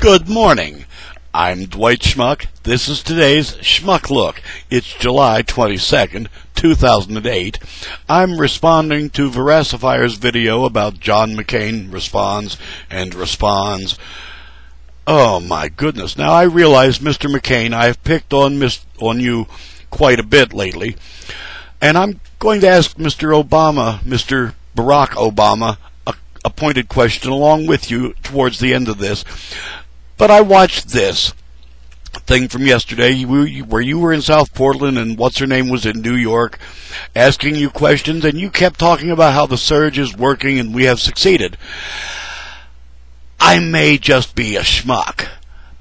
Good morning. I'm Dwight Schmuck. This is today's Schmuck Look. It's July 22nd, 2008. I'm responding to Veracifier's video about John McCain responds and responds. Oh my goodness. Now I realize, Mr. McCain, I've picked on you quite a bit lately. And I'm going to ask Mr. Barack Obama, a pointed question along with you towards the end of this. But I watched this thing from yesterday where you were in South Portland and what's-her-name was in New York asking you questions, and you kept talking about how the surge is working and we have succeeded. I may just be a schmuck,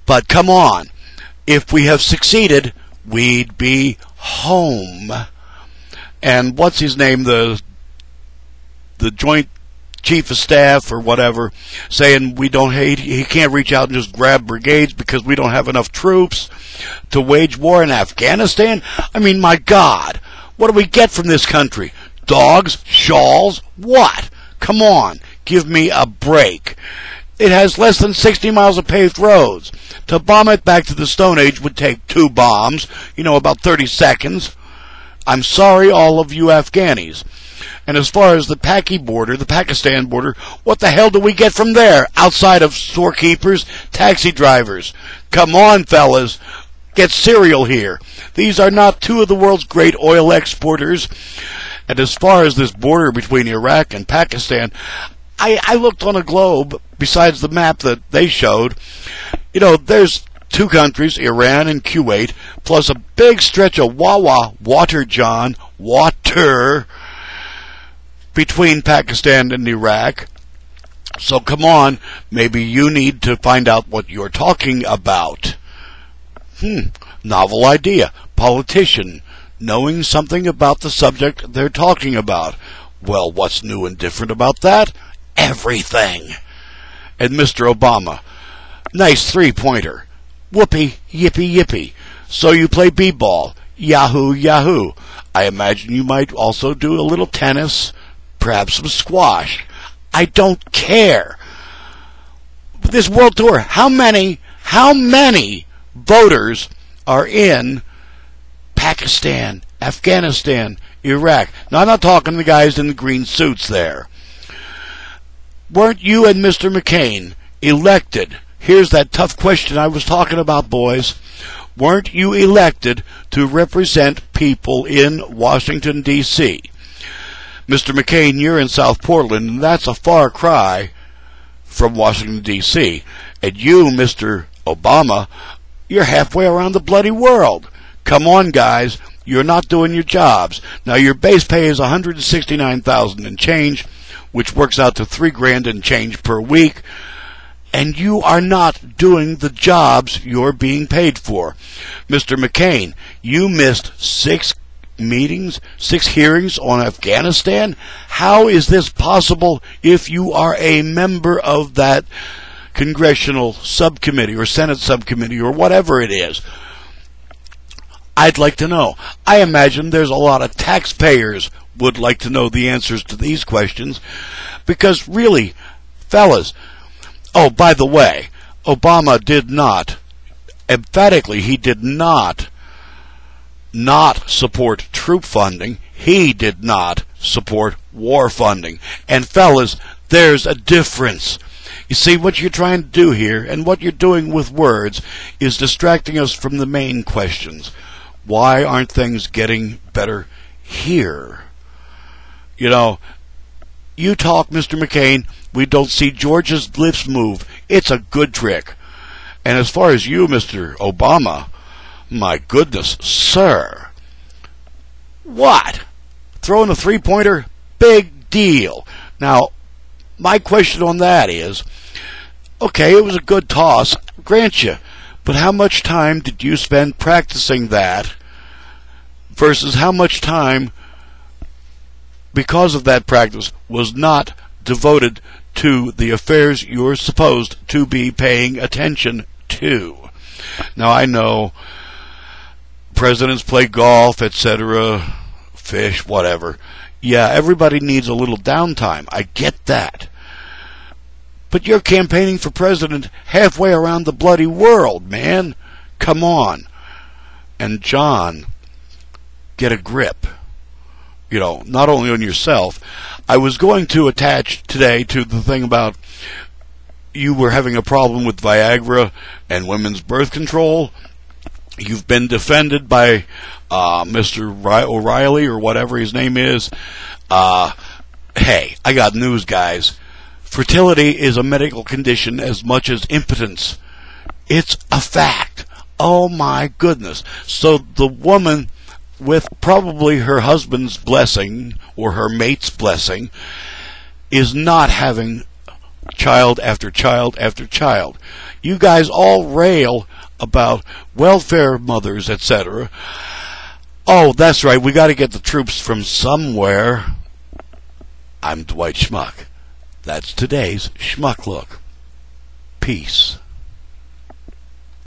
but come on. If we have succeeded, we'd be home. And what's his name, the Joint Chief of Staff or whatever, saying he can't reach out and just grab brigades because we don't have enough troops to wage war in Afghanistan. I mean, my God, what do we get from this country? Dogs? Shawls? What? Come on, give me a break. It has less than 60 miles of paved roads. To bomb it back to the Stone Age would take 2 bombs, about 30 seconds. I'm sorry, all of you Afghanis. And as far as the Pakistan border, what the hell do we get from there outside of storekeepers, taxi drivers? Come on, fellas, get serial here. These are not 2 of the world's great oil exporters. And as far as this border between Iraq and Pakistan, I looked on a globe besides the map that they showed. There's 2 countries, Iran and Kuwait, plus a big stretch of water between Pakistan and Iraq. So come on, maybe you need to find out what you're talking about. Novel idea. Politician knowing something about the subject they're talking about. Well, what's new and different about that? Everything. And Mr. Obama, nice 3-pointer. Whoopee, yippee, yippee. So you play b-ball. Yahoo, yahoo. I imagine you might also do a little tennis, perhaps some squash. I don't care. This world tour, how many voters are in Pakistan, Afghanistan, Iraq? Now, I'm not talking the guys in the green suits there. Weren't you and Mr. McCain elected? Here's that tough question I was talking about, boys. Weren't you elected to represent people in Washington, D.C.? Mr. McCain, you're in South Portland, and that's a far cry from Washington, D.C. And you, Mr. Obama, you're halfway around the bloody world. Come on, guys. You're not doing your jobs. Now, your base pay is $169,000 and change, which works out to $3,000 and change per week. And you are not doing the jobs you're being paid for. Mr. McCain, you missed 6 hearings on Afghanistan. How is this possible if you are a member of that congressional subcommittee or Senate subcommittee or whatever it is? I'd like to know. I imagine there's a lot of taxpayers would like to know the answers to these questions, because really, fellas, oh, by the way, Obama did not, emphatically, he did not support troop funding. He did not support war funding. And fellas, there's a difference. You see, what you're trying to do here, and what you're doing with words, is distracting us from the main questions. Why aren't things getting better here? You talk, Mr. McCain, we don't see George's lips move. It's a good trick. And as far as you, Mr. Obama, my goodness, sir. What? Throwing a 3-pointer? Big deal. Now, my question on that is, okay, it was a good toss, grant you, but how much time did you spend practicing that versus how much time, because of that practice, was not devoted to the affairs you're supposed to be paying attention to? Now, I know presidents play golf, etc., fish, whatever. Yeah, everybody needs a little downtime. I get that. But you're campaigning for president halfway around the bloody world, man. Come on. And John, get a grip. You know, not only on yourself. I was going to attach today to the thing about you were having a problem with Viagra and women's birth control. You've been defended by Mr. O'Reilly or whatever his name is. Hey, I got news, guys. Fertility is a medical condition as much as impotence. It's a fact. Oh my goodness. So the woman, with probably her husband's blessing or her mate's blessing, is not having child after child after child. You guys all rail about welfare mothers, etc. Oh, that's right, we got to get the troops from somewhere. I'm Dwight Schmuck. That's today's Schmuck Look. Peace.